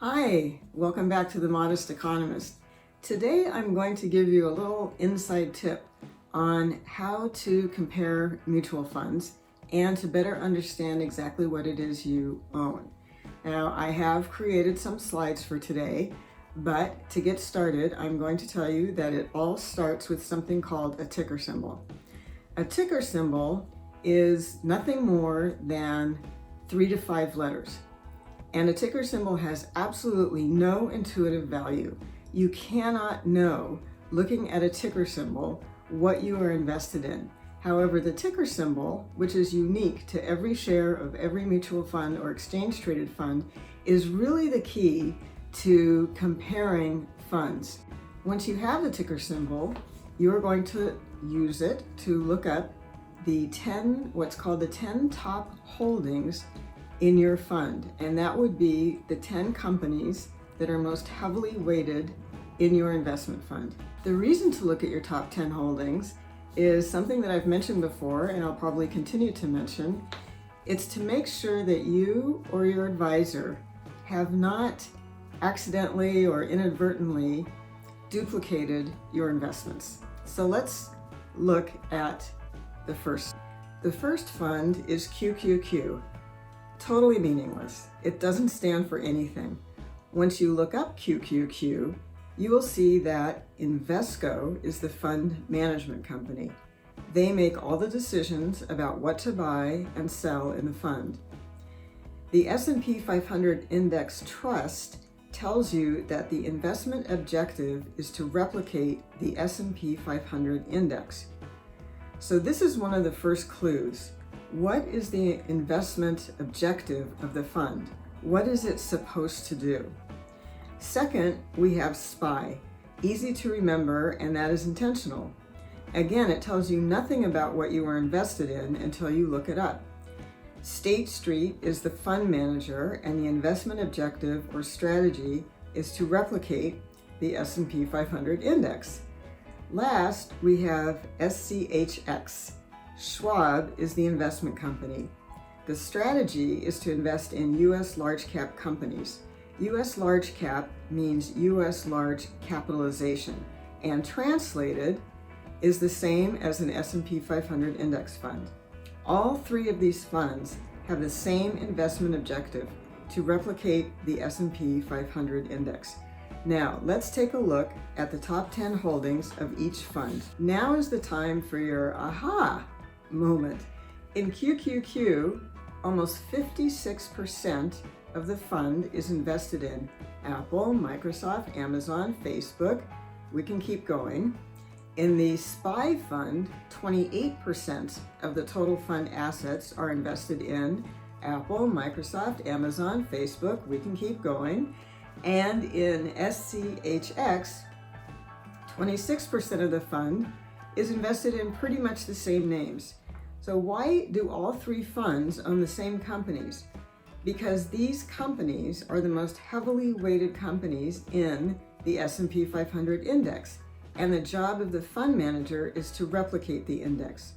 Hi, welcome back to The Modest Economist. Today I'm going to give you a little inside tip on how to compare mutual funds and to better understand exactly what it is you own. Now, I have created some slides for today, but to get started, I'm going to tell you that it all starts with something called a ticker symbol. A ticker symbol is nothing more than 3 to 5 letters. And a ticker symbol has absolutely no intuitive value. You cannot know, looking at a ticker symbol, what you are invested in. However, the ticker symbol, which is unique to every share of every mutual fund or exchange-traded fund, is really the key to comparing funds. Once you have the ticker symbol, you are going to use it to look up the 10, what's called the 10 top holdings in your fund, and that would be the 10 companies that are most heavily weighted in your investment fund. The reason to look at your top 10 holdings is something that I've mentioned before, and I'll probably continue to mention. It's to make sure that you or your advisor have not accidentally or inadvertently duplicated your investments. So let's look at the first. The first fund is QQQ. Totally meaningless. It doesn't stand for anything. Once you look up QQQ, you will see that Invesco is the fund management company. They make all the decisions about what to buy and sell in the fund. The S&P 500 Index Trust tells you that the investment objective is to replicate the S&P 500 index. So this is one of the first clues. What is the investment objective of the fund? What is it supposed to do? Second, we have SPY. Easy to remember, and that is intentional. Again, it tells you nothing about what you are invested in until you look it up. State Street is the fund manager, and the investment objective or strategy is to replicate the S&P 500 index. Last, we have SCHX. Schwab is the investment company. The strategy is to invest in U.S. large cap companies. U.S. large cap means U.S. large capitalization, and translated is the same as an S&P 500 index fund. All three of these funds have the same investment objective, to replicate the S&P 500 index. Now, let's take a look at the top 10 holdings of each fund. Now is the time for your aha moment. In QQQ, almost 56% of the fund is invested in Apple, Microsoft, Amazon, Facebook. We can keep going. In the SPY fund, 28% of the total fund assets are invested in Apple, Microsoft, Amazon, Facebook. We can keep going. And in SCHX, 26% of the fund is invested in pretty much the same names. So why do all three funds own the same companies? Because these companies are the most heavily weighted companies in the S&P 500 index, and the job of the fund manager is to replicate the index.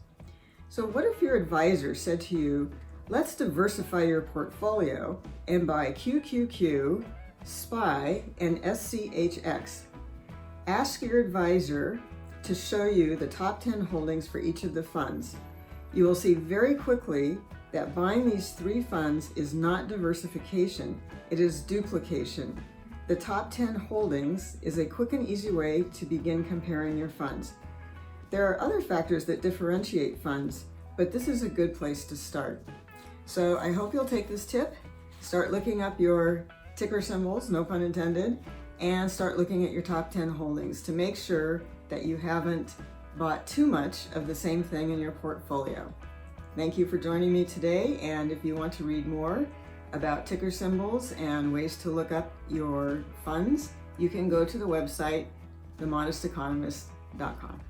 So what if your advisor said to you, let's diversify your portfolio and buy QQQ, SPY, and SCHX? Ask your advisor to show you the top 10 holdings for each of the funds. You will see very quickly that buying these three funds is not diversification, it is duplication. The top 10 holdings is a quick and easy way to begin comparing your funds. There are other factors that differentiate funds, but this is a good place to start. So I hope you'll take this tip, start looking up your ticker symbols, no pun intended, and start looking at your top 10 holdings to make sure that you haven't bought too much of the same thing in your portfolio. Thank you for joining me today, and if you want to read more about ticker symbols and ways to look up your funds, you can go to the website themodesteconomist.com.